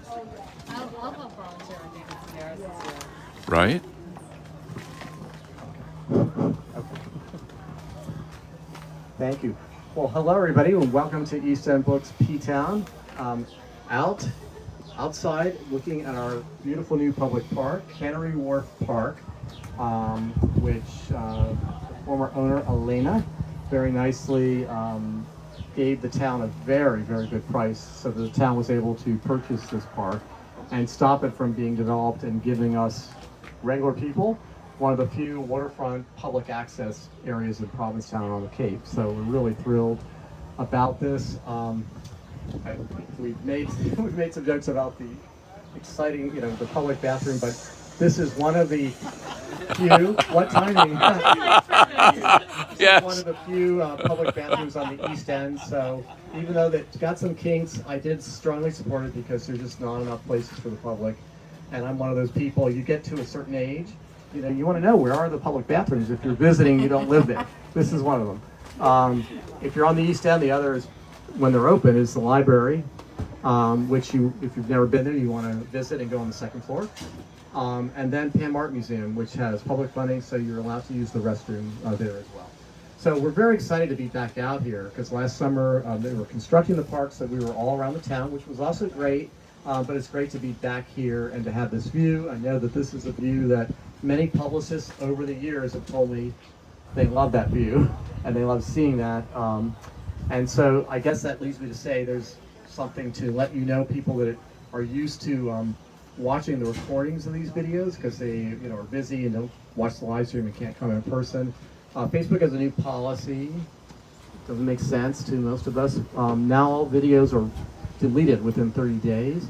I would love a volunteer on David's Terrace this year. Right? Thank you. Well, hello everybody, and welcome to East End Books Ptown. Outside, looking at our beautiful new public park, Cannery Wharf Park, which former owner Elena very nicely gave the town a very, very good price, so that the town was able to purchase this park and stop it from being developed and giving us regular people one of the few waterfront public access areas in Provincetown on the Cape. So we're really thrilled about this. We've made some jokes about the exciting, the public bathroom, but this is one of the few. What timing? Yes. One of the few public bathrooms on the East End. So even though it's got some kinks, I did strongly support it because there's just not enough places for the public. And I'm one of those people. You get to a certain age, you want to know where are the public bathrooms. If you're visiting, you don't live there. This is one of them. If you're on the East End, the other is, when they're open, is the library, which if you've never been there, you want to visit and go on the second floor. And then Pam Art Museum, which has public funding, so you're allowed to use the restroom there as well. So we're very excited to be back out here, because last summer they were constructing the park, so we were all around the town, which was also great. But it's great to be back here and to have this view. I know that this is a view that many publicists over the years have told me they love that view, and they love seeing that. And so I guess that leads me to say there's something to let you know, people that are used to watching the recordings of these videos, because they are busy and don't watch the live stream and can't come in person. Facebook has a new policy. Doesn't make sense to most of us. Now all videos are deleted within 30 days.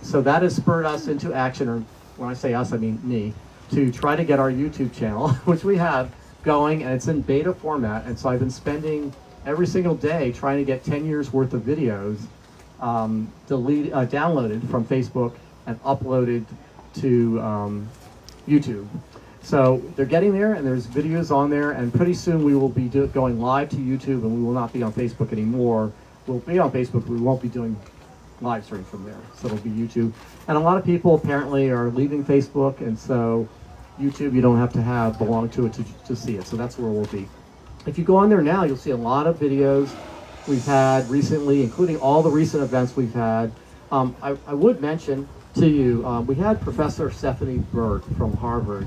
So that has spurred us into action, or when I say us, I mean me, to try to get our YouTube channel, which we have, going, and it's in beta format. And so I've been spending every single day trying to get 10 years worth of videos downloaded from Facebook and uploaded to YouTube. So they're getting there, and there's videos on there, and pretty soon we will be going live to YouTube, and we will not be on Facebook anymore. We'll be on Facebook, but we won't be doing live stream from there. So it'll be YouTube. And a lot of people apparently are leaving Facebook, and so YouTube, you don't have to belong to it to see it. So that's where we'll be. If you go on there now, you'll see a lot of videos we've had recently, including all the recent events we've had. I would mention to you, we had Professor Stephanie Bird from Harvard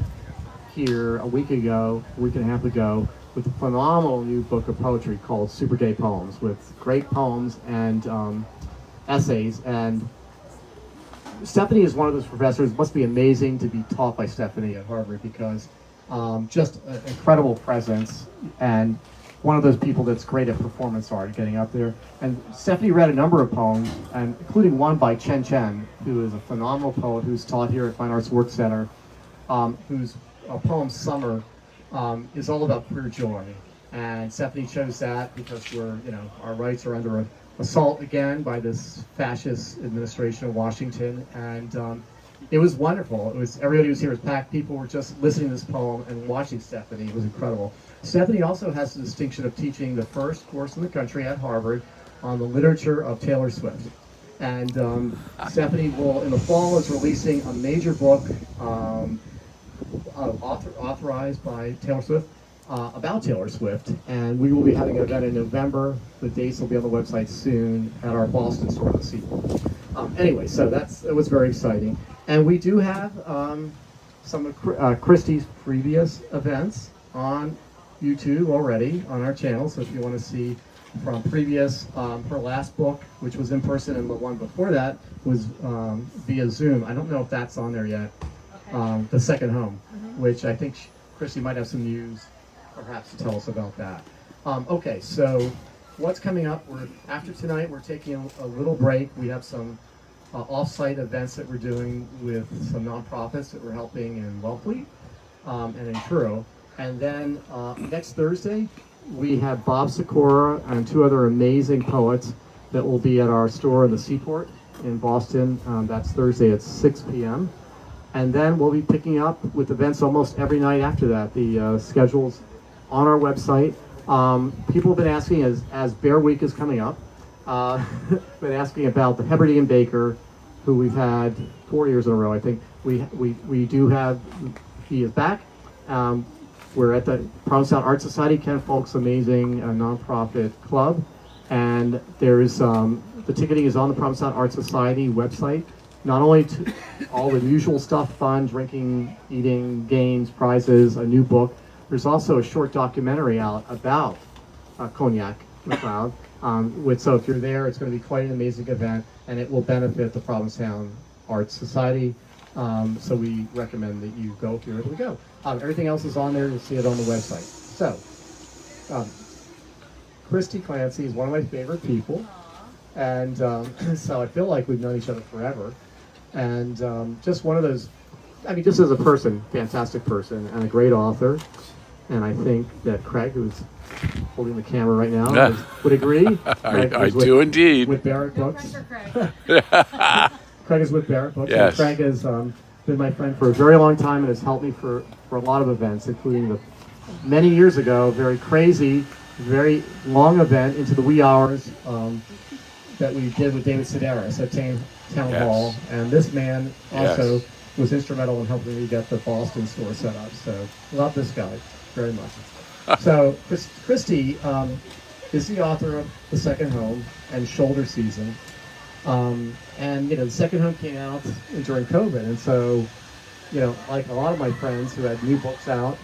here a week and a half ago, with a phenomenal new book of poetry called Super Gay Poems, with great poems and essays. And Stephanie is one of those professors. It must be amazing to be taught by Stephanie at Harvard, because just an incredible presence, and one of those people that's great at performance art, getting up there. And Stephanie read a number of poems, and including one by Chen Chen, who is a phenomenal poet who's taught here at Fine Arts Work Center, whose poem Summer is all about queer joy. And Stephanie chose that because our rights are under assault again by this fascist administration of Washington. And it was wonderful. Everybody was here was packed. People were just listening to this poem and watching Stephanie. It was incredible. Stephanie also has the distinction of teaching the first course in the country at Harvard on the literature of Taylor Swift. And Stephanie in the fall, is releasing a major book authorized by Taylor Swift about Taylor Swift. And we will be having an event in November. The dates will be on the website soon at our Boston store, the Sequel. Anyway, so it was very exciting. And we do have some of Christie's previous events on YouTube already on our channel. So if you want to see from previous, her last book, which was in person, and the one before that was via Zoom. I don't know if that's on there yet. Okay. The Second Home, which I think Christy might have some news perhaps to tell us about that. Okay, so what's coming up? After tonight, we're taking a little break. We have some off-site events that we're doing with some nonprofits that we're helping in Wellfleet and in Truro. And then next Thursday, we have Bob Sikora and two other amazing poets that will be at our store in the Seaport in Boston. That's Thursday at 6 p.m. And then we'll be picking up with events almost every night after that. The schedule's on our website. People have been asking as Bear Week is coming up, been asking about the Hebridean baker, who we've had 4 years in a row, I think. We do have, he is back. We're at the Provincetown Art Society, Ken Falk's amazing nonprofit club. And there's, the ticketing is on the Provincetown Art Society website. Not only to all the usual stuff, fun, drinking, eating, games, prizes, a new book. There's also a short documentary out about Cognac McLeod. So if you're there, it's going to be quite an amazing event, and it will benefit the Provincetown Art Society. So we recommend that you go if you're able to go. Everything else is on there. You'll see it on the website. So, Christy Clancy is one of my favorite people, and so I feel like we've known each other forever. And just one of those, I mean, just as a person, fantastic person, and a great author. And I think that Craig, who's holding the camera right now, would agree. I do indeed. With Barrett Books. Craig. Craig is with Barrett Books. Yes. And Craig has been my friend for a very long time and has helped me for a lot of events, including the many years ago, very crazy, very long event into the wee hours that we did with David Sedaris at Town Hall. And this man also was instrumental in helping me get the Boston store set up. So love this guy very much. So Christy is the author of The Second Home and Shoulder Season. And The Second Home came out during COVID, and so, like a lot of my friends who had new books out,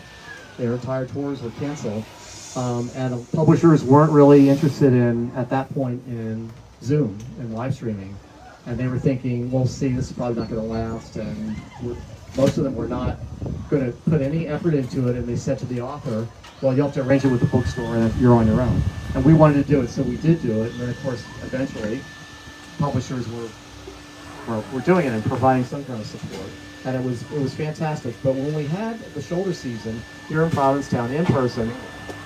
their entire tours were canceled, and publishers weren't really interested in, at that point, in Zoom and live streaming, and they were thinking, well, see, this is probably not going to last, and most of them were not going to put any effort into it, and they said to the author, well, you'll have to arrange it with the bookstore, and you're on your own. And we wanted to do it, so we did do it, and then, of course, eventually, publishers were doing it and providing some kind of support, and it was fantastic. But when we had the shoulder season here in Provincetown in person,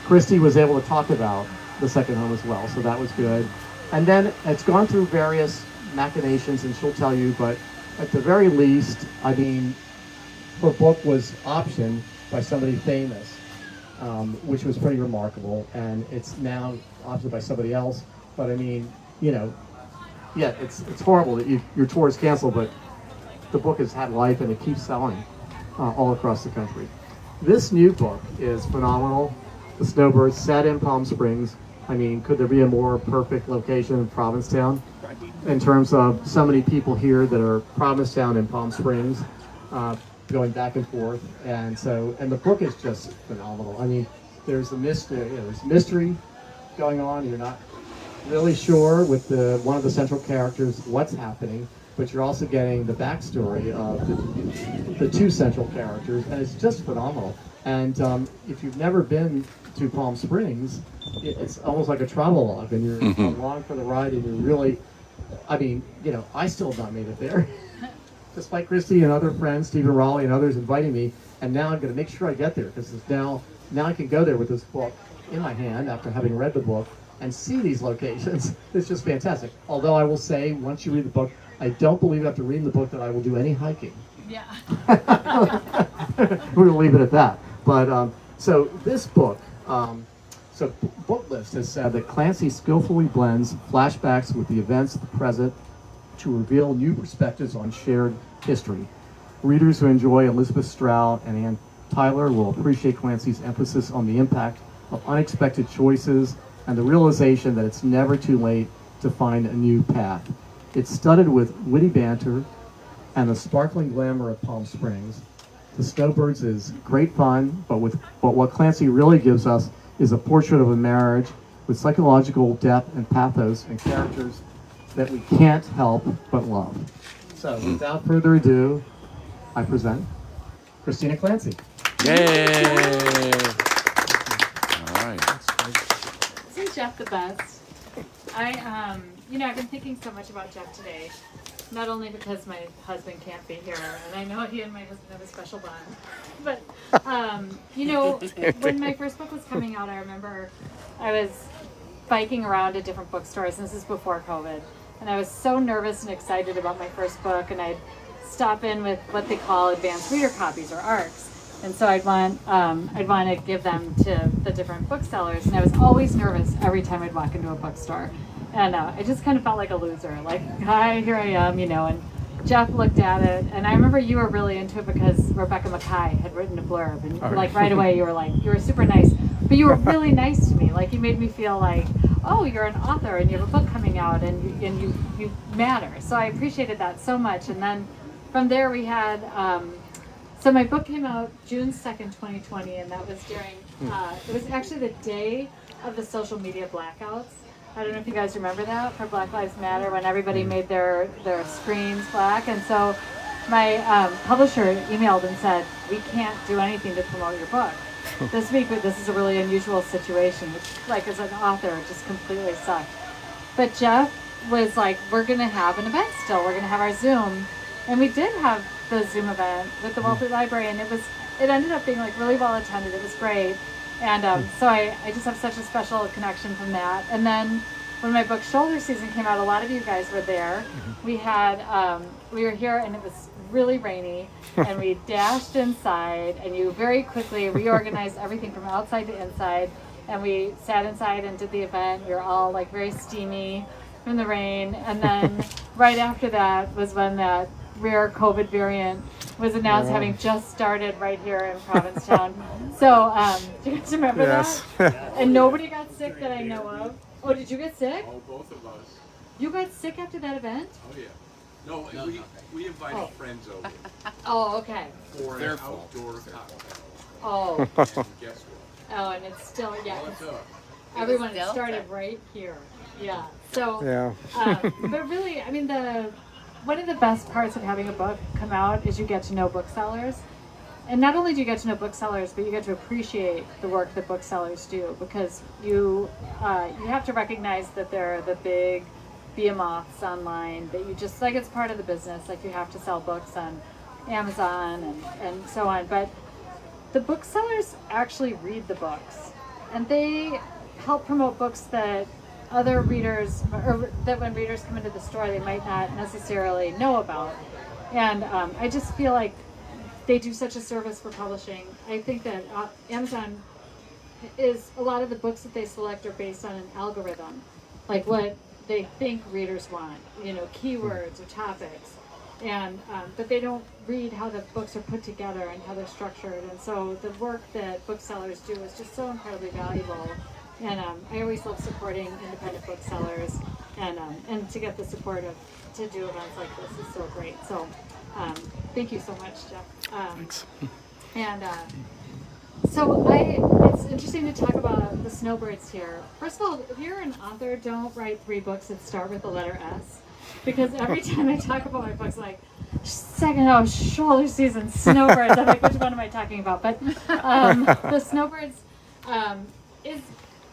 Christy was able to talk about The Second Home as well, so that was good. And then it's gone through various machinations, and she'll tell you, but at the very least, I mean, her book was optioned by somebody famous, which was pretty remarkable, and it's now optioned by somebody else. But I mean, yeah, it's horrible that your tour is canceled, but the book has had life and it keeps selling all across the country. This new book is phenomenal. The Snowbirds, set in Palm Springs. I mean, could there be a more perfect location in Provincetown in terms of so many people here that are Provincetown and Palm Springs, going back and forth, and the book is just phenomenal. I mean, there's a mystery, there's mystery going on. You're not really sure with one of the central characters what's happening, but you're also getting the backstory of the two central characters, and it's just phenomenal. And if you've never been to Palm Springs, it's almost like a travelogue, and you're along for the ride, and you're really, I mean, I still have not made it there, despite Christy and other friends, Stephen Raleigh and others inviting me, and now I'm going to make sure I get there, because now I can go there with this book in my hand after having read the book and see these locations. It's just fantastic. Although I will say, once you read the book, I don't believe after reading the book that I will do any hiking. Yeah. We'll leave it at that. But so this book, so Booklist has said that Clancy skillfully blends flashbacks with the events of the present to reveal new perspectives on shared history. Readers who enjoy Elizabeth Strout and Ann Tyler will appreciate Clancy's emphasis on the impact of unexpected choices and the realization that it's never too late to find a new path. It's studded with witty banter and the sparkling glamour of Palm Springs. The Snowbirds is great fun, but what Clancy really gives us is a portrait of a marriage with psychological depth and pathos and characters that we can't help but love. So without further ado, I present Christina Clancy. Yay! All right. Isn't Jeff the best? I've been thinking so much about Jeff today. Not only because my husband can't be here, and I know he and my husband have a special bond, but, when my first book was coming out, I remember I was biking around to different bookstores, and this is before COVID, and I was so nervous and excited about my first book, and I'd stop in with what they call advanced reader copies, or ARCs, and so I'd want to give them to the different booksellers, and I was always nervous every time I'd walk into a bookstore. And I just kind of felt like a loser. Like, hi, here I am, you know. And Jeff looked at it, and I remember you were really into it because Rebecca Mackay had written a blurb, and like right away you were super nice. But you were really nice to me. Like, you made me feel like, oh, you're an author and you have a book coming out and you matter. So I appreciated that so much. And then from there we had, so my book came out June 2nd, 2020, and that was during, it was actually the day of the social media blackouts. I don't know if you guys remember that for Black Lives Matter, when everybody made their screens black. And so my publisher emailed and said, we can't do anything to promote your book this week, but this is a really unusual situation, which, like, as an author, just completely sucked. But Jeff was like, we're going to have an event still. We're going to have our Zoom. And we did have the Zoom event with the Walter Library, and it ended up being like really well attended. It was great. And so I just have such a special connection from that. And then when my book Shoulder Season came out, a lot of you guys were there. We were here, and it was really rainy, and we dashed inside, and you very quickly reorganized everything from outside to inside, and we sat inside and did the event. We were all like very steamy from the rain. And then right after that was when that rare COVID variant was announced, having just started right here in Provincetown. So, do you guys remember that? And nobody got sick that I know of. Oh, did you get sick? Oh, both of us. You got sick after that event? Oh, yeah. No, we invited friends over Oh, okay. for an outdoor cocktail. Oh. And guess what? Oh, and it's still, yeah. What's up? Everyone still started sick. right here. Yeah. So, Yeah. but really, I mean, one of the best parts of having a book come out is you get to know booksellers. And not only do you get to know booksellers, but you get to appreciate the work that booksellers do, because you have to recognize that they're the big behemoths online, that you just, like, it's part of the business. Like, you have to sell books on Amazon and so on. But the booksellers actually read the books, and they help promote books that other readers, or that when readers come into the store, they might not necessarily know about. And I just feel like they do such a service for publishing. I think that Amazon is, a lot of the books that they select are based on an algorithm, like what they think readers want, you know, keywords or topics. And but they don't read how the books are put together and how they're structured. And so the work that booksellers do is just so incredibly valuable. And I always love supporting independent booksellers, and to get the support to do events like this is so great. So thank you so much, Jeff. Thanks. And so it's interesting to talk about the Snowbirds here. First of all, if you're an author, don't write 3 books that start with the letter S, because every time I talk about my books, like, Shoulder Season, Snowbirds, I'm like, which one am I talking about? But the Snowbirds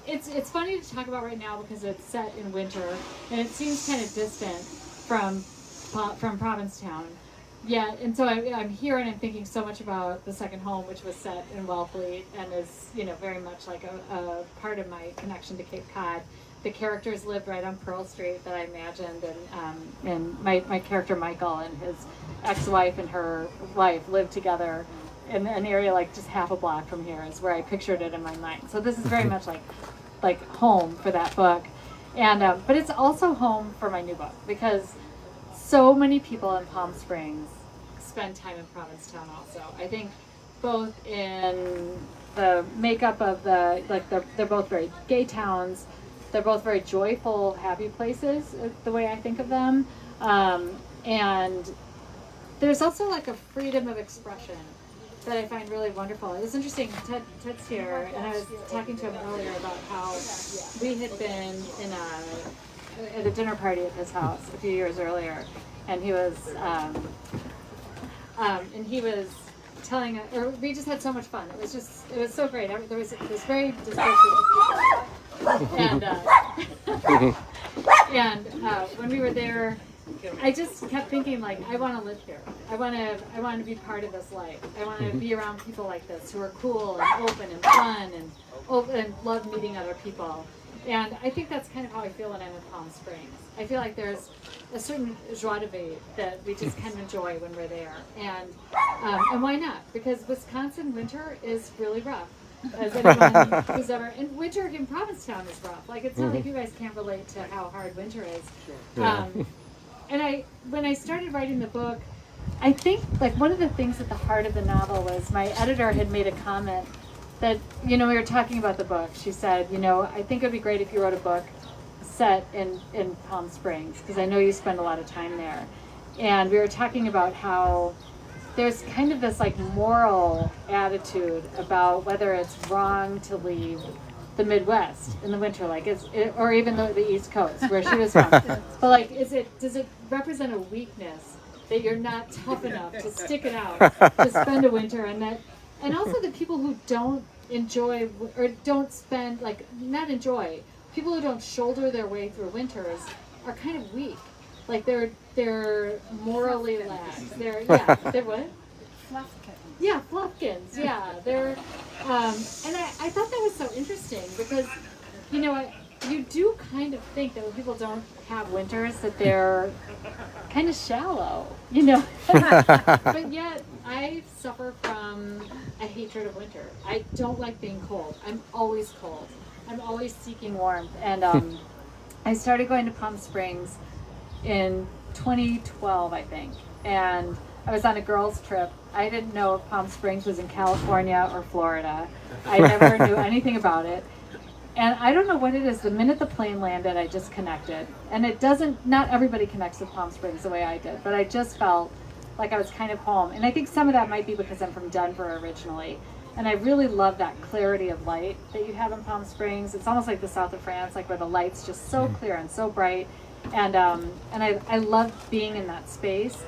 it's funny to talk about right now because it's set in winter, and it seems kind of distant from Provincetown. Yeah, and so I'm here and I'm thinking so much about The Second Home, which was set in Wellfleet and is, you know, very much like a part of my connection to Cape Cod. The characters lived right on Pearl Street that I imagined, and my character Michael and his ex-wife and her wife lived together in an area like just half a block from here is where I pictured it in my mind. So this is very much like home for that book, and but it's also home for my new book, because so many people in Palm Springs spend time in Provincetown also. I think both in the makeup of they're both very gay towns. They're both very joyful, happy places, the way I think of them. And there's also like a freedom of expression that I find really wonderful. It was interesting, Ted's here, and I was talking to him earlier about how we had been at a dinner party at his house a few years earlier, and he was telling us, or we just had so much fun. It was so great. There was this very dispersed people, and when we were there, I just kept thinking, like, I want to live here. I want to be part of this life. I want to be around people like this who are cool and open and fun and love meeting other people. And I think that's kind of how I feel when I'm in Palm Springs. I feel like there's a certain joie de vivre that we just kind of enjoy when we're there. And why not? Because Wisconsin winter is really rough. as anyone who's ever. And winter in Provincetown is rough. Like it's not like you guys can't relate to how hard winter is. And when I started writing the book, I think like one of the things at the heart of the novel was my editor had made a comment that, we were talking about the book. She said, I think it would be great if you wrote a book set in Palm Springs, because I know you spend a lot of time there. And we were talking about how there's kind of this like moral attitude about whether it's wrong to leave the Midwest in the winter, like or even the East Coast where she was from. But like, does it represent a weakness that you're not tough enough to stick it out to spend a winter, and also the people who don't enjoy or don't spend not enjoy, people who don't shoulder their way through winters are kind of weak. Like they're morally lax. They're what? Fluffkins. Yeah, fluffkins. Yeah, they're and I thought that was so interesting because you do kind of think that when people don't have winters that they're kind of shallow, but yet I suffer from a hatred of winter. I don't like being cold. I'm always cold. I'm always seeking warmth, and I started going to Palm Springs in 2012, I think, and I was on a girls' trip. I didn't know if Palm Springs was in California or Florida. I never knew anything about it. And I don't know what it is. The minute the plane landed, I just connected. And not everybody connects with Palm Springs the way I did, but I just felt like I was kind of home. And I think some of that might be because I'm from Denver originally. And I really love that clarity of light that you have in Palm Springs. It's almost like the south of France, like where the light's just so clear and so bright. And I love being in that space,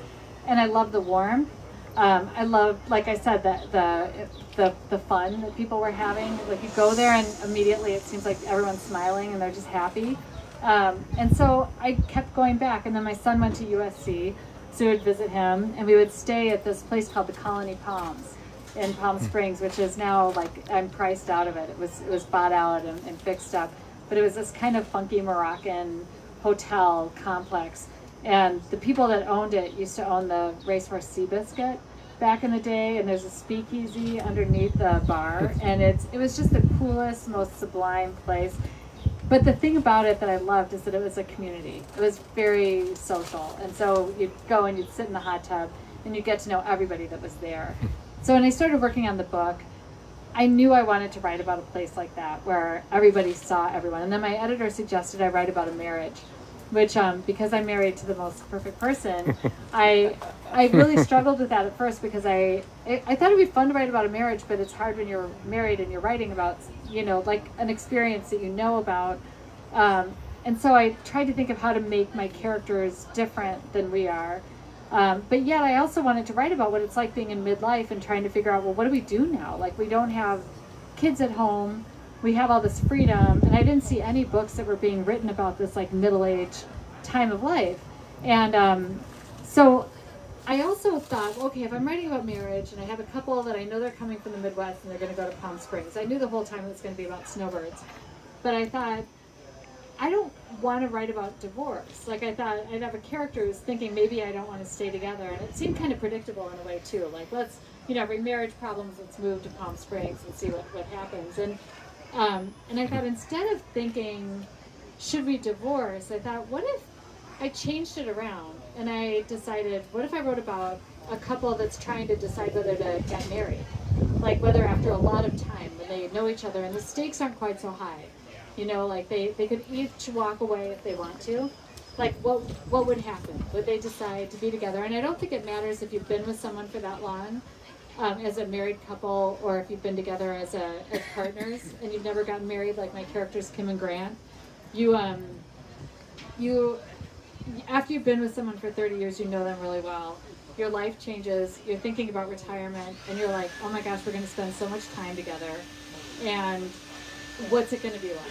and I love the warmth. I love, like I said, the fun that people were having. Like you go there and immediately it seems like everyone's smiling and they're just happy. And so I kept going back, and then my son went to USC, so we would visit him, and we would stay at this place called the Colony Palms in Palm Springs, which is now I'm priced out of it. It was bought out and fixed up, but it was this kind of funky Moroccan hotel complex, and the people that owned it used to own the Racehorse Seabiscuit back in the day, and there's a speakeasy underneath the bar, and it was just the coolest, most sublime place. But the thing about it that I loved is that it was a community. It was very social, and so you'd go and you'd sit in the hot tub and you'd get to know everybody that was there. So when I started working on the book, I knew I wanted to write about a place like that where everybody saw everyone. And then my editor suggested I write about a marriage, which because I'm married to the most perfect person, I really struggled with that at first, because I thought it'd be fun to write about a marriage, but it's hard when you're married and you're writing about like an experience that you know about. And so I tried to think of how to make my characters different than we are. But yet I also wanted to write about what it's like being in midlife and trying to figure out, well, what do we do now? Like, we don't have kids at home. We have all this freedom. And I didn't see any books that were being written about this like middle-age time of life. And so I also thought, okay, if I'm writing about marriage and I have a couple that I know they're coming from the Midwest and they're going to go to Palm Springs. I knew the whole time it was going to be about snowbirds. But I thought, I don't want to write about divorce. Like, I thought I'd have a character who's thinking maybe I don't want to stay together. And it seemed kind of predictable in a way too. Like, let's, every marriage problems, let's move to Palm Springs and see what happens. And I thought, instead of thinking, should we divorce? I thought, what if I changed it around and I decided, what if I wrote about a couple that's trying to decide whether to get married? Like, whether after a lot of time when they know each other and the stakes aren't quite so high. Like they could each walk away if they want to. Like, what would happen? Would they decide to be together? And I don't think it matters if you've been with someone for that long, as a married couple, or if you've been together as partners and you've never gotten married, like my characters Kim and Grant. You after you've been with someone for 30 years, you know them really well. Your life changes. You're thinking about retirement, and you're like, oh my gosh, we're going to spend so much time together, and what's it going to be like?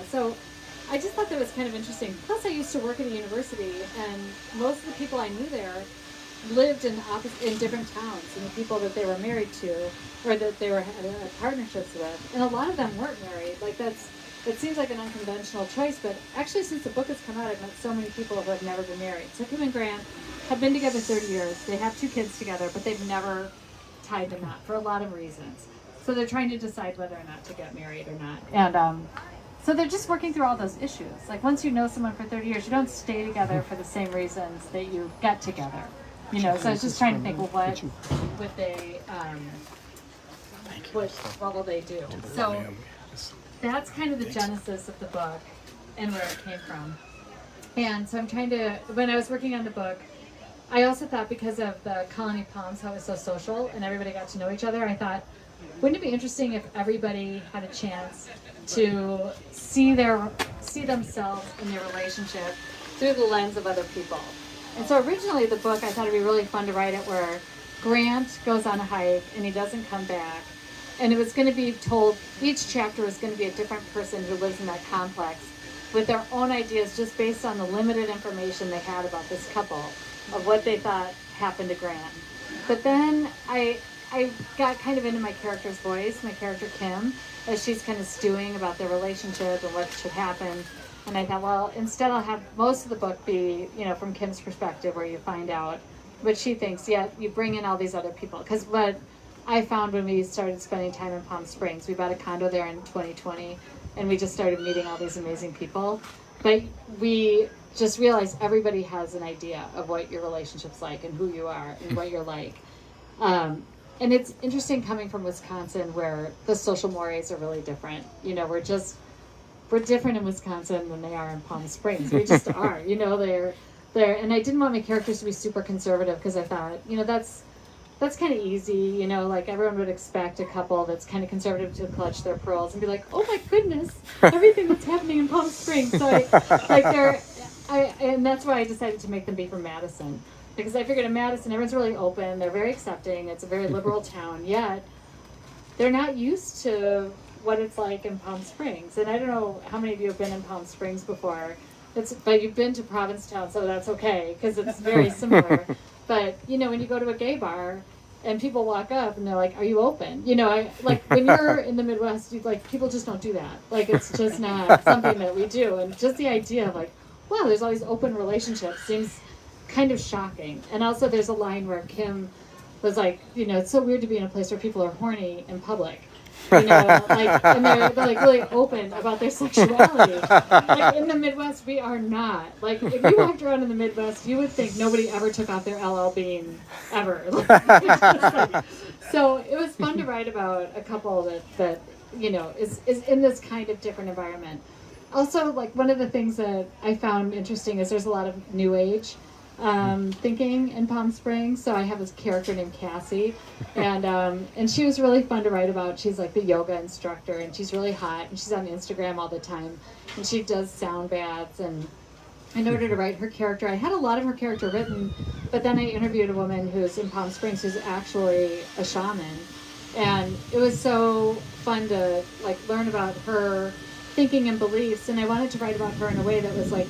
So I just thought that was kind of interesting. Plus, I used to work at a university, and most of the people I knew there lived in different towns, and the people that they were married to, or that they were had partnerships with, and a lot of them weren't married. Like, it seems like an unconventional choice, but actually, since the book has come out, I've met so many people who have never been married. So Kim and Grant have been together 30 years. They have 2 kids together, but they've never tied the knot for a lot of reasons. So they're trying to decide whether or not to get married or not. And so they're just working through all those issues. Like once you know someone for 30 years, you don't stay together for the same reasons that you get together. You know, so I was just trying to think, well, what would they, what will they do? So that's kind of the genesis of the book and where it came from. And so I'm trying to, when I was working on the book, I also thought because of the Colony Palms, how it was so social and everybody got to know each other, I thought, wouldn't it be interesting if everybody had a chance to see themselves in their relationship through the lens of other people? And so originally the book, I thought it'd be really fun to write it where Grant goes on a hike and he doesn't come back. And it was going to be told, each chapter was going to be a different person who lives in that complex with their own ideas just based on the limited information they had about this couple of what they thought happened to Grant. But then I got kind of into my character's voice, my character Kim, as she's kind of stewing about their relationship and what should happen. And I thought, well, instead I'll have most of the book be, you know, from Kim's perspective where you find out what she thinks, yet you bring in all these other people. Because what I found when we started spending time in Palm Springs, we bought a condo there in 2020, and we just started meeting all these amazing people. But we just realized everybody has an idea of what your relationship's like and who you are and what you're like. And it's interesting coming from Wisconsin where the social mores are really different. You know, we're different in Wisconsin than they are in Palm Springs. We just are, you know, they're, and I didn't want my characters to be super conservative because I thought, you know, that's kind of easy, you know, like everyone would expect a couple that's kind of conservative to clutch their pearls and be like, oh my goodness, everything that's happening in Palm Springs. So and that's why I decided to make them be from Madison. Because I figured in Madison, everyone's really open, they're very accepting, it's a very liberal town, yet they're not used to what it's like in Palm Springs. And I don't know how many of you have been in Palm Springs before, but you've been to Provincetown, so that's okay, because it's very similar. But, you know, when you go to a gay bar and people walk up and they're like, are you open? You know, like when you're in the Midwest, people just don't do that. Like, it's just not something that we do. And just the idea of like, wow, there's all these open relationships seems kind of shocking. And also there's a line where Kim was like, you know, it's so weird to be in a place where people are horny in public. You know, like, and they're like really open about their sexuality. Like in the Midwest, we are not. Like if you walked around in the Midwest, you would think nobody ever took off their LL Bean ever. So it was fun to write about a couple that you know is in this kind of different environment. Also, like one of the things that I found interesting is there's a lot of New Age thinking in Palm Springs. So I have this character named Cassie, and she was really fun to write about. She's like the yoga instructor, and she's really hot, and she's on Instagram all the time, and she does sound baths. And in order to write her character, I had a lot of her character written, but then I interviewed a woman who's in Palm Springs who's actually a shaman, and it was so fun to like learn about her thinking and beliefs. And I wanted to write about her in a way that was like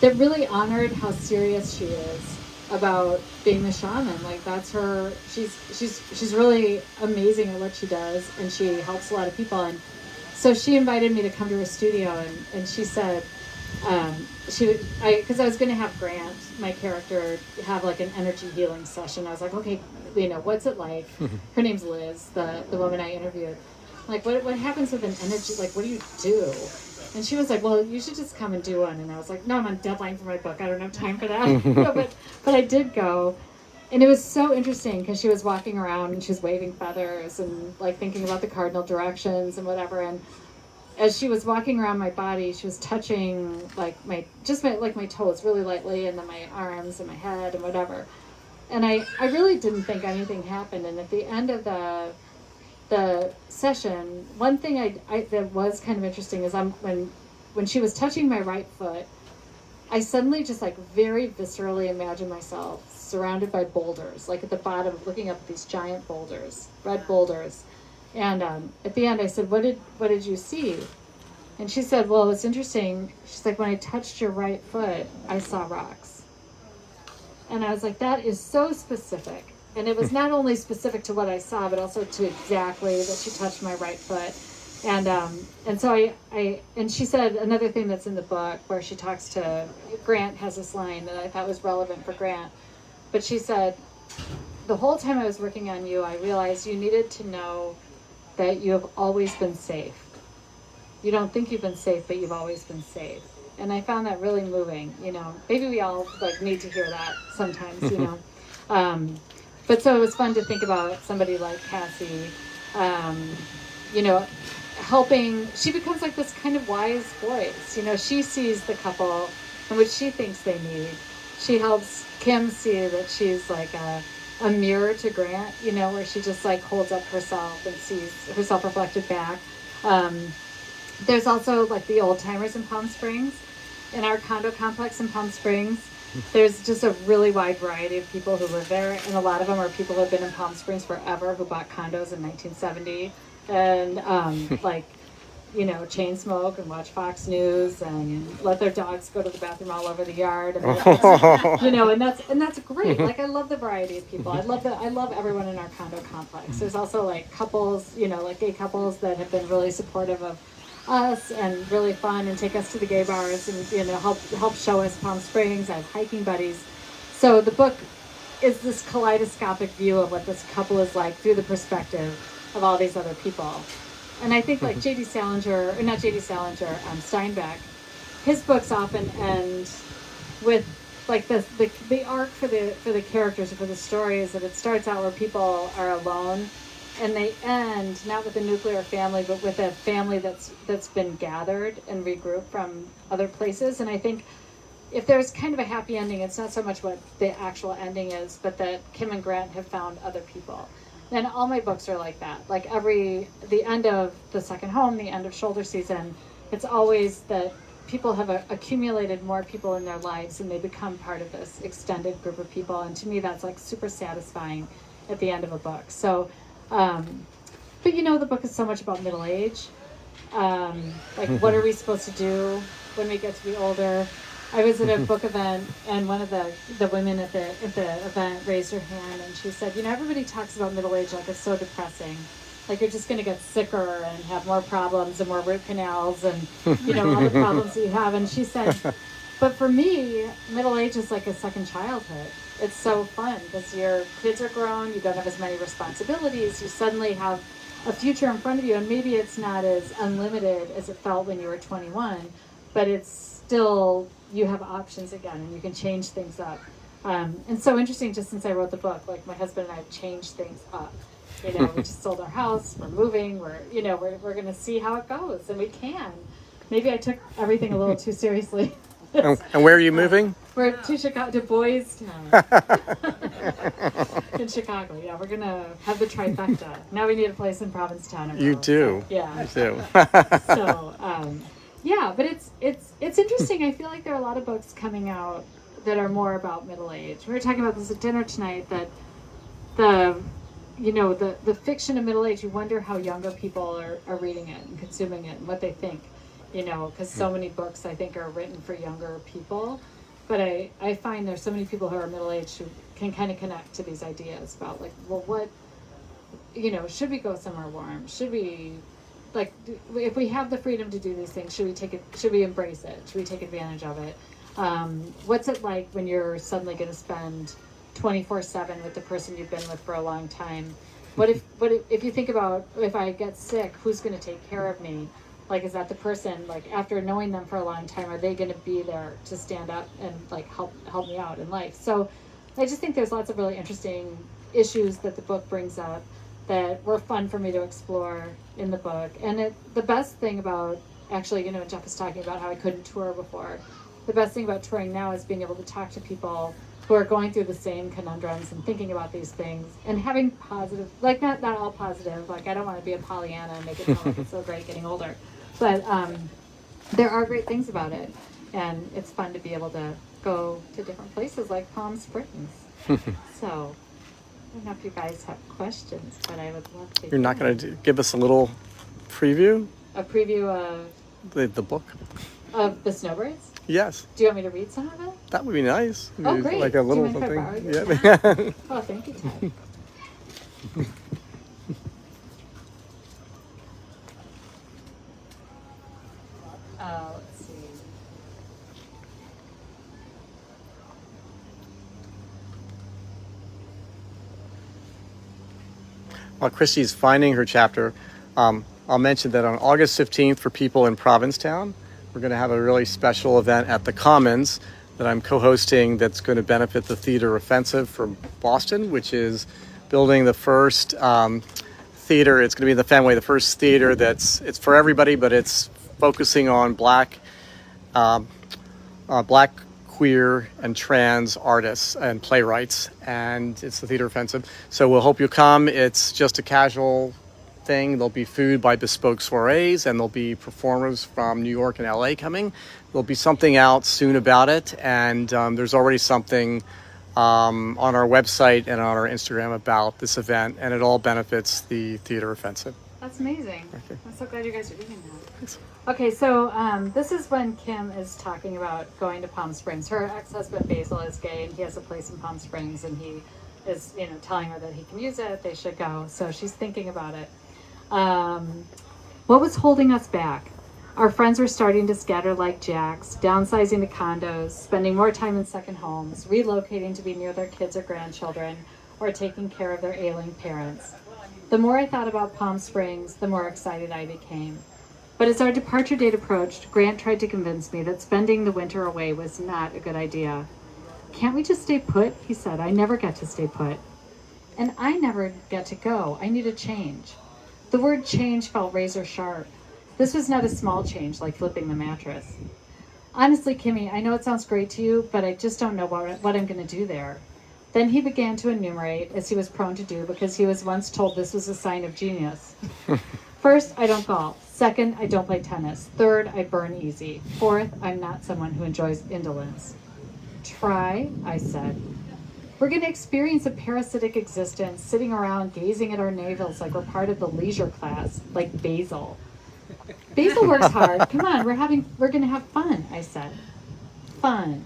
that really honored how serious she is about being the shaman. Like that's her. She's really amazing at what she does, and she helps a lot of people. And so she invited me to come to her studio, and she said because I was going to have Grant, my character, have like an energy healing session. I was like, okay, you know, what's it like? Her name's Liz, the woman I interviewed. Like, what happens with an energy? Like, what do you do? And she was like, well, you should just come and do one. And I was like, no, I'm on deadline for my book. I don't have time for that. No, but I did go. And it was so interesting because she was walking around and she was waving feathers and like thinking about the cardinal directions and whatever. And as she was walking around my body, she was touching like my toes really lightly, and then my arms and my head and whatever. And I really didn't think anything happened. And at the end of the session, one thing I that was kind of interesting is when she was touching my right foot, I suddenly just like very viscerally imagined myself surrounded by boulders, like at the bottom, looking up at these giant boulders, red boulders. And at the end I said, what did you see? And she said, well, it's interesting. She's like, when I touched your right foot, I saw rocks. And I was like, that is so specific. And it was not only specific to what I saw, but also to exactly that she touched my right foot. And so and she said another thing that's in the book where she talks to Grant, has this line that I thought was relevant for Grant. But she said, the whole time I was working on you, I realized you needed to know that you have always been safe. You don't think you've been safe, but you've always been safe. And I found that really moving, you know. Maybe we all like need to hear that sometimes, you know. But so it was fun to think about somebody like Cassie, you know, helping. She becomes like this kind of wise voice, you know. She sees the couple and what she thinks they need. She helps Kim see that she's like a mirror to Grant, you know, where she just like holds up herself and sees herself reflected back. There's also like the old timers in Palm Springs. In our condo complex in Palm Springs, there's just a really wide variety of people who live there, and a lot of them are people who have been in Palm Springs forever, who bought condos in 1970 and like, you know, chain smoke and watch Fox News and let their dogs go to the bathroom all over the yard. And you know, and that's great. Like, I love the variety of people. I love everyone in our condo complex. There's also like couples, you know, like gay couples that have been really supportive of us and really fun and take us to the gay bars and, you know, help show us Palm Springs. I have hiking buddies. So the book is this kaleidoscopic view of what this couple is like through the perspective of all these other people. And I think like Steinbeck, his books often end with like the arc for the characters or for the stories, that it starts out where people are alone and they end not with a nuclear family, but with a family that's been gathered and regrouped from other places. And I think if there's kind of a happy ending, it's not so much what the actual ending is, but that Kim and Grant have found other people. And all my books are like that. Like the end of The Second Home, the end of Shoulder Season, it's always that people have accumulated more people in their lives and they become part of this extended group of people. And to me, that's like super satisfying at the end of a book. So, but you know, the book is so much about middle age. Like, what are we supposed to do when we get to be older? I was at a book event, and one of the women at the event raised her hand, and she said, you know, everybody talks about middle age like it's so depressing. Like, you're just going to get sicker and have more problems and more root canals and, you know, all the problems that you have. And she said, but for me, middle age is like a second childhood. It's so fun because your kids are grown, you don't have as many responsibilities, you suddenly have a future in front of you, and maybe it's not as unlimited as it felt when you were 21, but it's still, you have options again and you can change things up. And so interesting, just since I wrote the book, like my husband and I have changed things up. You know, we just sold our house, we're moving, we're going to see how it goes, and we can. Maybe I took everything a little too seriously. And where are you moving? We're to Chicago, to Boys Town. In Chicago, yeah. We're going to have the trifecta. Now we need a place in Provincetown. You do. So, yeah. You do. So, yeah, but it's interesting. I feel like there are a lot of books coming out that are more about middle age. We were talking about this at dinner tonight, that the fiction of middle age, you wonder how younger people are reading it and consuming it and what they think, you know, because so many books I think are written for younger people. But I find there's so many people who are middle-aged who can kind of connect to these ideas about, like, well, what, you know, should we go somewhere warm? Should we, like, if we have the freedom to do these things, should we embrace it? Should we take advantage of it? What's it like when you're suddenly going to spend 24/7 with the person you've been with for a long time? What if you think about, if I get sick, who's going to take care of me? Like, is that the person, like, after knowing them for a long time, are they going to be there to stand up and, like, help me out in life? So I just think there's lots of really interesting issues that the book brings up that were fun for me to explore in the book. And the best thing about, actually, you know, Jeff was talking about how I couldn't tour before. The best thing about touring now is being able to talk to people who are going through the same conundrums and thinking about these things and having positive, like, not all positive, like, I don't want to be a Pollyanna and make it sound like it's so great getting older. But there are great things about it, and it's fun to be able to go to different places like Palm Springs. So I don't know if you guys have questions, but I would love to. You're not going to give us a little preview? A preview of the book? Of the Snowbirds? Yes. Do you want me to read some of it? That would be nice. Oh, great. Like a little Do you mind if I something. borrow Yeah. your pen? Oh, thank you, Ted. Let's see. While Christy's finding her chapter, I'll mention that on August 15th for people in Provincetown, we're going to have a really special event at the Commons that I'm co-hosting that's going to benefit the Theater Offensive from Boston, which is building the first theater. It's going to be in the Fenway, the first theater it's for everybody, but it's focusing on black, queer, and trans artists and playwrights, and it's the Theater Offensive. So we'll hope you come. It's just a casual thing. There'll be food by Bespoke Soirees, and there'll be performers from New York and LA coming. There'll be something out soon about it, and there's already something on our website and on our Instagram about this event, and it all benefits the Theater Offensive. That's amazing. Okay. I'm so glad you guys are doing that. Okay, so this is when Kim is talking about going to Palm Springs. Her ex-husband Basil is gay, and he has a place in Palm Springs, and he is, telling her that he can use it, they should go. So she's thinking about it. What was holding us back? Our friends were starting to scatter like jacks, downsizing to condos, spending more time in second homes, relocating to be near their kids or grandchildren, or taking care of their ailing parents. The more I thought about Palm Springs, the more excited I became. But as our departure date approached, Grant tried to convince me that spending the winter away was not a good idea. "Can't we just stay put?" he said. "I never get to stay put. And I never get to go. I need a change." The word change felt razor sharp. This was not a small change like flipping the mattress. "Honestly, Kimmy, I know it sounds great to you, but I just don't know what I'm going to do there." Then he began to enumerate, as he was prone to do because he was once told this was a sign of genius. "First, I don't golf. Second, I don't play tennis. Third, I burn easy. Fourth, I'm not someone who enjoys indolence." "Try," I said. "We're going to experience a parasitic existence, sitting around gazing at our navels like we're part of the leisure class, like Basil." "Basil works hard. Come on, we're going to have fun," I said. Fun.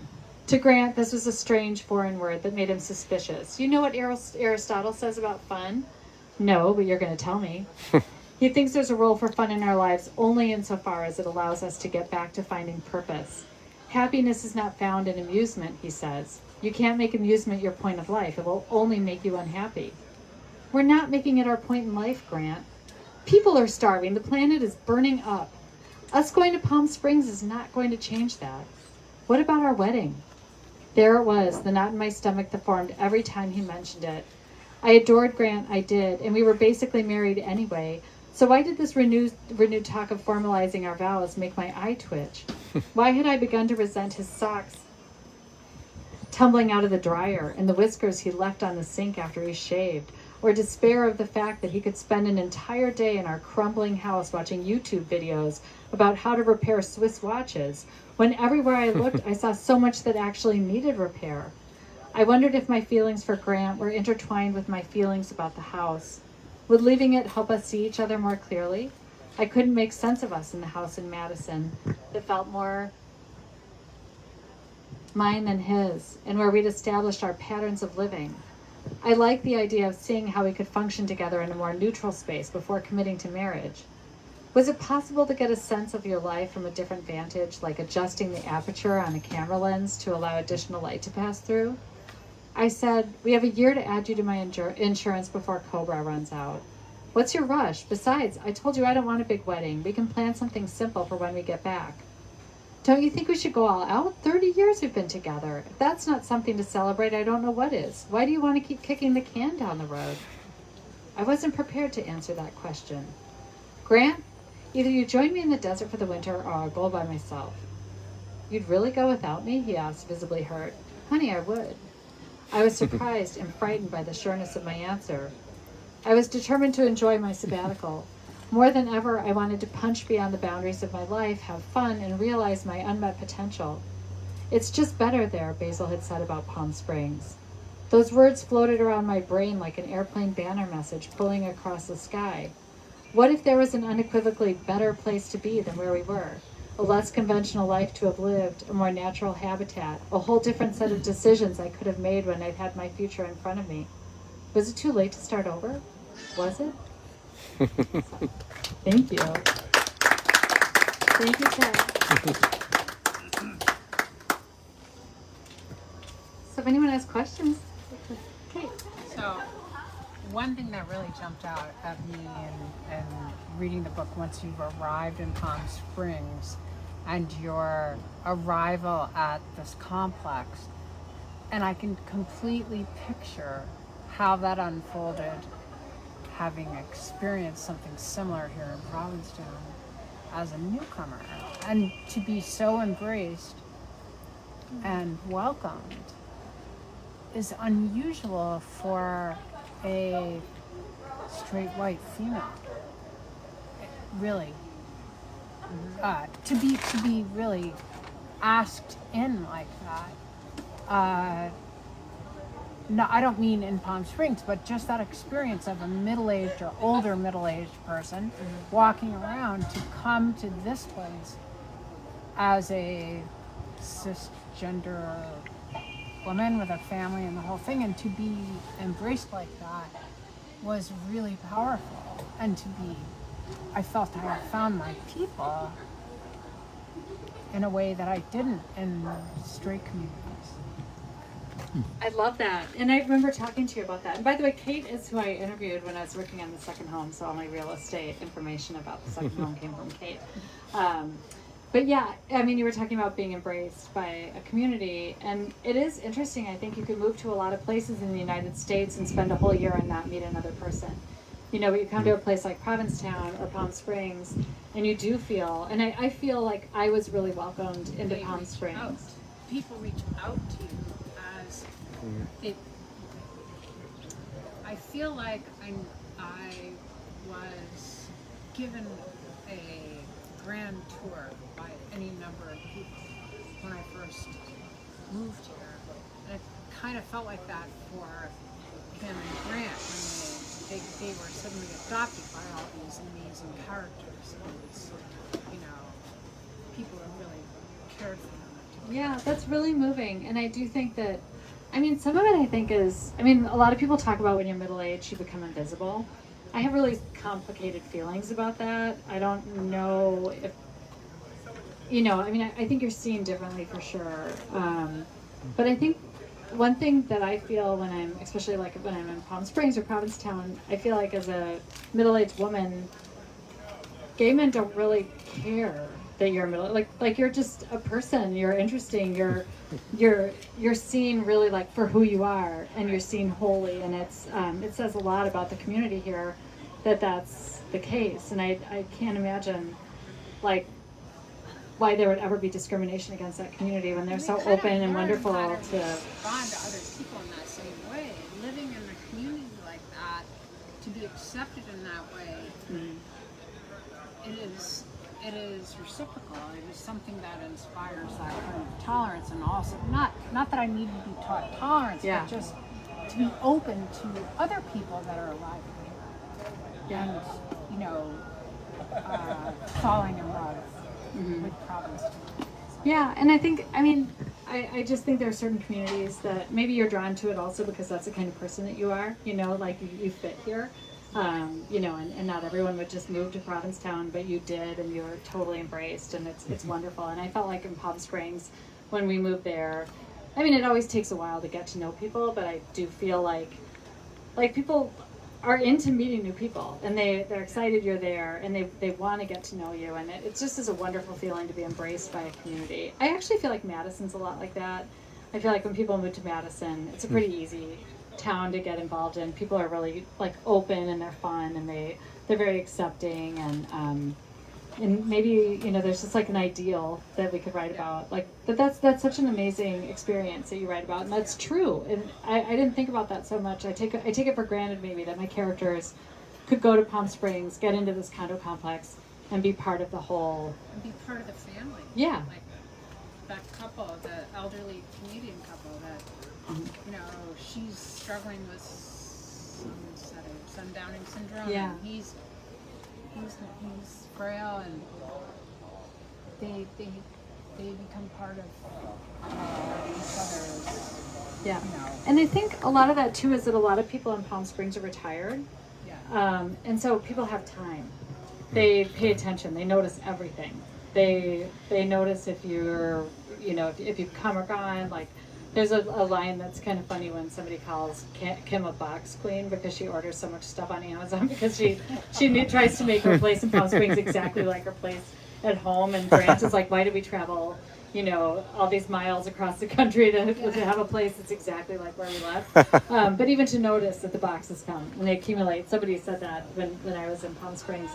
To Grant, this was a strange foreign word that made him suspicious. "You know what Aristotle says about fun?" "No, but you're going to tell me." He thinks there's a role for fun in our lives only insofar as it allows us to get back to finding purpose. "Happiness is not found in amusement," he says. "You can't make amusement your point of life. It will only make you unhappy." "We're not making it our point in life, Grant. People are starving. The planet is burning up. Us going to Palm Springs is not going to change that. What about our wedding?" There it was, the knot in my stomach that formed every time he mentioned it. I adored Grant, I did, and we were basically married anyway. So why did this renewed talk of formalizing our vows make my eye twitch? Why had I begun to resent his socks tumbling out of the dryer and the whiskers he left on the sink after he shaved, or despair of the fact that he could spend an entire day in our crumbling house watching YouTube videos about how to repair Swiss watches, when everywhere I looked I saw so much that actually needed repair. I wondered if my feelings for Grant were intertwined with my feelings about the house. Would leaving it help us see each other more clearly? I couldn't make sense of us in the house in Madison that felt more mine than his, and where we'd established our patterns of living. I liked the idea of seeing how we could function together in a more neutral space before committing to marriage. Was it possible to get a sense of your life from a different vantage, like adjusting the aperture on a camera lens to allow additional light to pass through? I said, "We have a year to add you to my insurance before Cobra runs out. What's your rush? Besides, I told you I don't want a big wedding. We can plan something simple for when we get back." "Don't you think we should go all out? 30 years we've been together. If that's not something to celebrate, I don't know what is. Why do you want to keep kicking the can down the road?" I wasn't prepared to answer that question. "Grant, either you join me in the desert for the winter or I'll go by myself." "You'd really go without me?" he asked, visibly hurt. "Honey, I would." I was surprised and frightened by the sureness of my answer. I was determined to enjoy my sabbatical. More than ever, I wanted to punch beyond the boundaries of my life, have fun, and realize my unmet potential. "It's just better there," Basil had said about Palm Springs. Those words floated around my brain like an airplane banner message pulling across the sky. What if there was an unequivocally better place to be than where we were? A less conventional life to have lived, a more natural habitat, a whole different set of decisions I could have made when I'd had my future in front of me. Was it too late to start over? Was it? Thank you. Thank you, Ted. So if anyone has questions, okay. So, one thing that really jumped out at me in reading the book once you've arrived in Palm Springs and your arrival at this complex, and I can completely picture how that unfolded, having experienced something similar here in Provincetown as a newcomer, and to be so embraced and welcomed is unusual for a straight white female. Really, to be really asked in like that. No, I don't mean in Palm Springs, but just that experience of a middle-aged or older middle-aged person walking around to come to this place as a cisgender woman with a family and the whole thing, and to be embraced like that was really powerful. And I felt I had found my people in a way that I didn't in straight communities. I love that. And I remember talking to you about that. And by the way, Kate is who I interviewed when I was working on the second home, so all my real estate information about the second home came from Kate. But yeah, I mean, you were talking about being embraced by a community, and it is interesting. I think you could move to a lot of places in the United States and spend a whole year and not meet another person. You know, but you come to a place like Provincetown or Palm Springs, and you do feel, and I feel like I was really welcomed into Palm Springs. People reach out to you as it. I feel like I was given a grand tour by any number of people when I first moved here, and it kind of felt like that for him and Grant when they were suddenly adopted by all these amazing characters, and these, you know, people who really cared for them. Yeah, that's really moving. And I do think that, I mean, some of it I think is, I mean, a lot of people talk about when you're middle-aged, you become invisible. I have really complicated feelings about that. I don't know if, you know, I mean, I think you're seen differently for sure. But I think one thing that I feel when I'm, especially like when I'm in Palm Springs or Provincetown, I feel like as a middle-aged woman, gay men don't really care that you're like you're just a person. You're interesting. You're seen really like for who you are, and you're seen wholly. And it says a lot about the community here that that's the case. And I can't imagine like why there would ever be discrimination against that community when they're so open and wonderful to respond to other people in that same way. Living in a community like that, to be accepted in that way, it is reciprocal. It is something that inspires that kind of tolerance, and also not that I need to be taught tolerance, but just to be open to other people that are arriving here, and you know, falling in love with Provincetown. Yeah, and I think, I mean, I just think there are certain communities that maybe you're drawn to it also because that's the kind of person that you are, you know, like you fit here, you know, and not everyone would just move to Provincetown, but you did, and you were totally embraced, and it's wonderful. And I felt like in Palm Springs, when we moved there, I mean, it always takes a while to get to know people, but I do feel like people are into meeting new people, and they're excited you're there, and they want to get to know you, and it just is a wonderful feeling to be embraced by a community. I actually feel like Madison's a lot like that. I feel like when people move to Madison, it's a pretty easy town to get involved in. People are really like open, and they're fun, and they're very accepting, and maybe, you know, there's just like an ideal that we could write about, like, but that's such an amazing experience that you write about, and that's true. And I didn't think about that so much. I take it for granted maybe that my characters could go to Palm Springs, get into this condo complex, and be part of the whole. And be part of the family. Yeah. Like that couple, the elderly Canadian couple that, you know, she's struggling with sundowning syndrome. Yeah. And he's frail, and they become part of each other's. Yeah. You know. And I think a lot of that too is that a lot of people in Palm Springs are retired. Yeah. And so people have time. They pay attention. They notice everything. They notice if you're, you know, if you've come or gone. Like There's a line that's kind of funny when somebody calls Kim a box queen because she orders so much stuff on Amazon because she tries to make her place in Palm Springs exactly like her place at home. And Grant is like, why do we travel, all these miles across the country to have a place that's exactly like where we live? But even to notice that the boxes come and they accumulate. Somebody said that when I was in Palm Springs.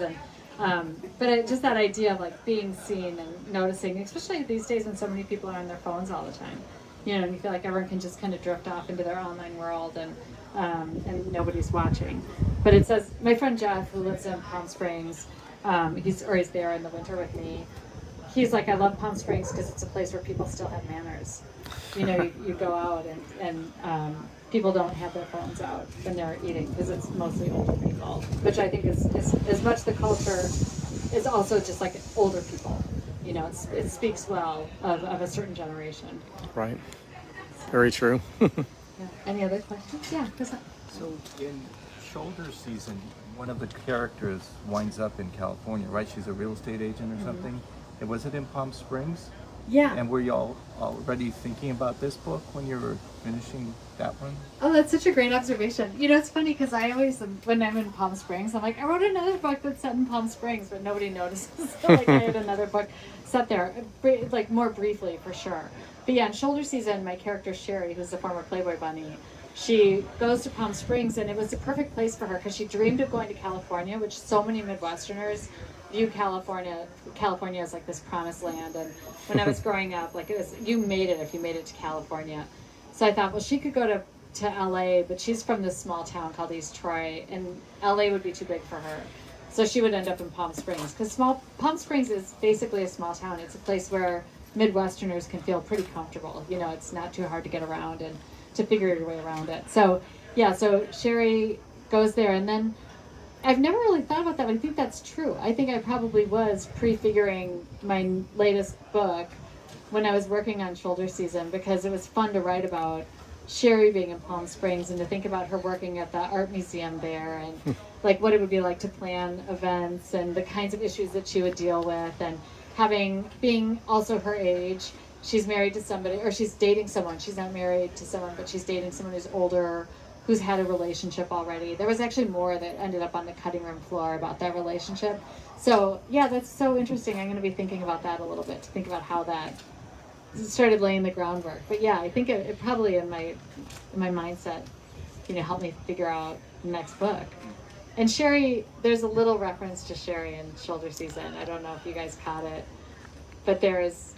But just that idea of like being seen and noticing, especially these days when so many people are on their phones all the time. And you feel like everyone can just kind of drift off into their online world and nobody's watching. But it says, my friend Jeff, who lives in Palm Springs, he's there in the winter with me. He's like, I love Palm Springs because it's a place where people still have manners. You go out and people don't have their phones out when they're eating because it's mostly older people, which I think is as much the culture is also just like older people. It speaks well of a certain generation. Right. Very true. Yeah. Any other questions? Yeah. So in shoulder season, one of the characters winds up in California, right? She's a real estate agent or something. And was it in Palm Springs? Yeah. And were you all already thinking about this book when you were finishing that one? Oh, that's such a great observation. It's funny because I always, when I'm in Palm Springs, I'm like, I wrote another book that's set in Palm Springs, but nobody notices. Like I had another book set there, like more briefly for sure. But yeah, in shoulder season, my character Sherry, who's the former Playboy bunny, she goes to Palm Springs, and it was the perfect place for her because she dreamed of going to California, which so many Midwesterners view California as like this promised land. And when I was growing up, like you made it if you made it to California. So I thought, well, she could go to LA, but she's from this small town called East Troy, and LA would be too big for her. So she would end up in Palm Springs because Palm Springs is basically a small town. It's a place where Midwesterners can feel pretty comfortable. It's not too hard to get around and to figure your way around it. So yeah, so Sherry goes there, and then I've never really thought about that, but I think that's true. I think I probably was prefiguring my latest book when I was working on shoulder season because it was fun to write about Sherry being in Palm Springs and to think about her working at the art museum there and like what it would be like to plan events and the kinds of issues that she would deal with, and being also her age. She's married to somebody, or she's dating someone. She's not married to someone, but she's dating someone who's older, who's had a relationship already. There was actually more that ended up on the cutting room floor about that relationship. So yeah, that's so interesting. I'm going to be thinking about that a little bit, to think about how that started laying the groundwork. But yeah, I think it probably in my mindset, helped me figure out the next book. And Sherry, there's a little reference to Sherry in shoulder season. I don't know if you guys caught it, but there's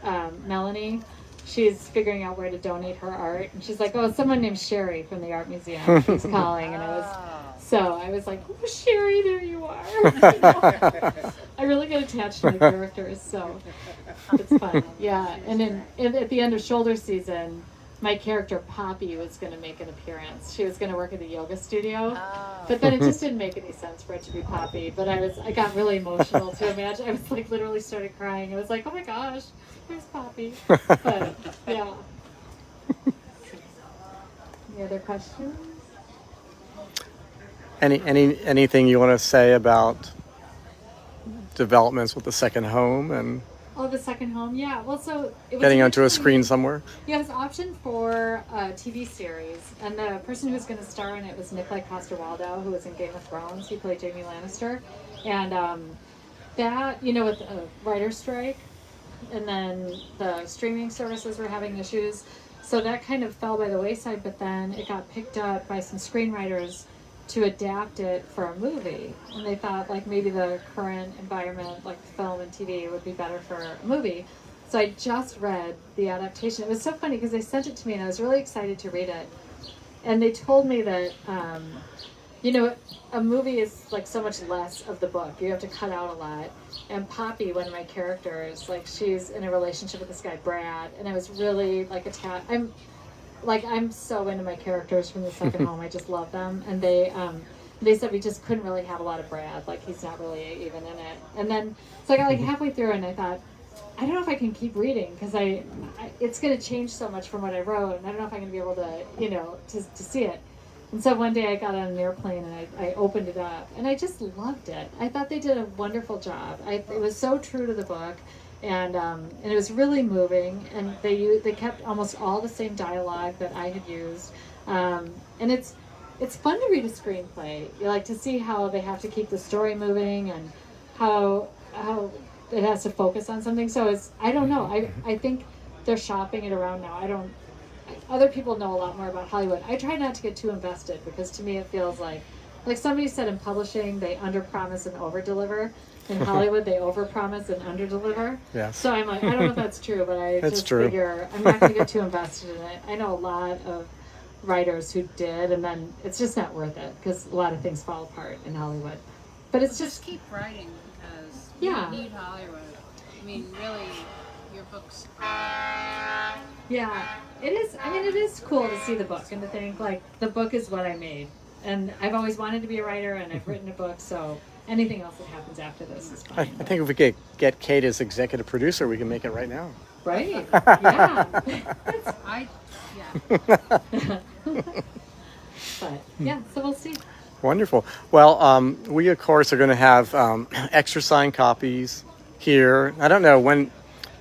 Melanie. She's figuring out where to donate her art, and she's like, "Oh, someone named Sherry from the art museum is calling," and I was like, "Oh, Sherry, there you are." I really get attached to the characters, so it's fun. Yeah, and then at the end of shoulder season, my character Poppy was going to make an appearance. She was going to work at a yoga studio, but then it just didn't make any sense for it to be Poppy. But I got really emotional to imagine. I was like literally started crying. I was like, "Oh my gosh, there's Poppy." But yeah. Any other questions? Anything you want to say about developments with the second home and Oh, the second home, yeah. Well, so it was getting onto a screen somewhere? Yeah, it was optioned for a TV series, and the person who was going to star in it was Nikolai Coster-Waldau, who was in Game of Thrones. He played Jaime Lannister, and that, with a writer's strike, and then the streaming services were having issues, so that kind of fell by the wayside. But then it got picked up by some screenwriters to adapt it for a movie, and they thought like maybe the current environment, like film and TV, would be better for a movie. So I just read the adaptation. It was so funny because they sent it to me and I was really excited to read it, and they told me that a movie is like so much less of the book. You have to cut out a lot. And Poppy, one of my characters, like she's in a relationship with this guy Brad, and I was really like attached. I'm so into my characters from the second home. I just love them. And they said we just couldn't really have a lot of Brad. Like he's not really even in it. And then, so I got like halfway through and I thought, I don't know if I can keep reading because it's going to change so much from what I wrote. And I don't know if I'm going to be able to, to see it. And so one day I got on an airplane and I opened it up and I just loved it. I thought they did a wonderful job. It was so true to the book. and it was really moving. And they kept almost all the same dialogue that I had used, and it's fun to read a screenplay. You like to see how they have to keep the story moving and how it has to focus on something. So I don't know. I think they're shopping it around now. Other people know a lot more about Hollywood. I try not to get too invested because to me it feels like somebody said in publishing, they underpromise and overdeliver. In Hollywood, they overpromise and underdeliver. Yes. So I'm like, I don't know if that's true, but I That's just true. figure I'm not going to get too invested in it. I know a lot of writers who did, and then it's just not worth it because a lot of things fall apart in Hollywood. But it's Just keep writing because Yeah. you need Hollywood. I mean, really, your books. Yeah, it is. I mean, it is cool to see the book and to think like the book is what I made, and I've always wanted to be a writer, and I've written a book. So anything else that happens after this is I fine. think if we could get Kate as executive producer, we can make it right now. Right? Yeah. But yeah, so we'll see. Wonderful. Well, we of course are going to have extra signed copies here. I don't know, when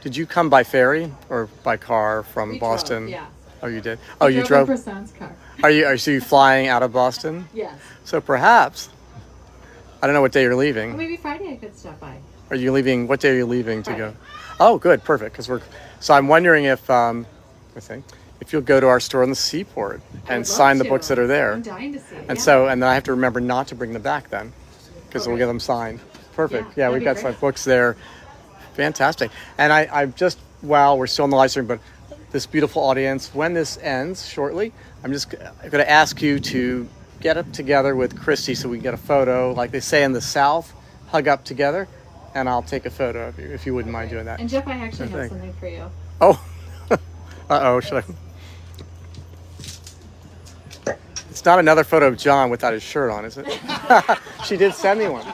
did you come by ferry or by car from We Boston? drove, yeah. Oh, you did. Oh, you in drove. Prasan's car. Are you flying out of Boston? Yes. So perhaps, I don't know what day you're Or leaving. maybe Friday I could stop by. Are you leaving? What day are you leaving to go? Friday. Oh, good, perfect. Because so I'm wondering if if you'll go to our store in the Seaport I would and love sign the to. books that are there. I'm dying to see. And yeah. then I have to remember not to bring them back then, because we'll get them signed. Perfect. Yeah, Yeah, we've that'd got be some great. books there. Fantastic. And I'm just, well, we're still in the live stream, but this beautiful audience, when this ends shortly, I'm just going to ask you to get up together with Christy so we can get a photo, like they say in the South, hug up together, and I'll take a photo of you if you wouldn't mind doing that. And Jeff, I actually have Thank- something for you. Oh, uh-oh, should I? It's not another photo of John without his shirt on, is it? She did send me one.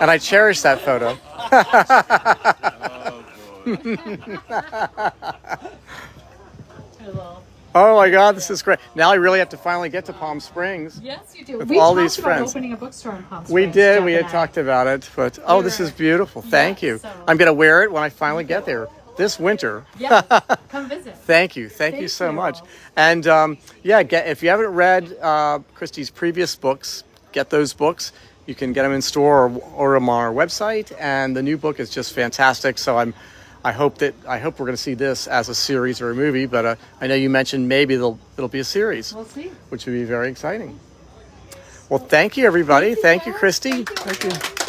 And I cherish that photo. Hello. Oh my God, this is great. Now I really have to finally get to Palm Springs. Yes, you do. With We all talked these about friends. opening a bookstore in Palm We Springs, did, Jeff we and had I. talked about it, but oh, this is beautiful. Thank you. so- I'm going to wear it when I finally get there this winter. Yeah, come visit. Thank you Thank so you. much. And if you haven't read Christy's previous books, get those books. You can get them in store or on our website. And the new book is just fantastic. So I hope we're going to see this as a series or a movie. But I know you mentioned maybe it'll be a series, We'll see. which would be very exciting. Well, thank you, everybody. Thank you, Christy. Thank you. Thank you.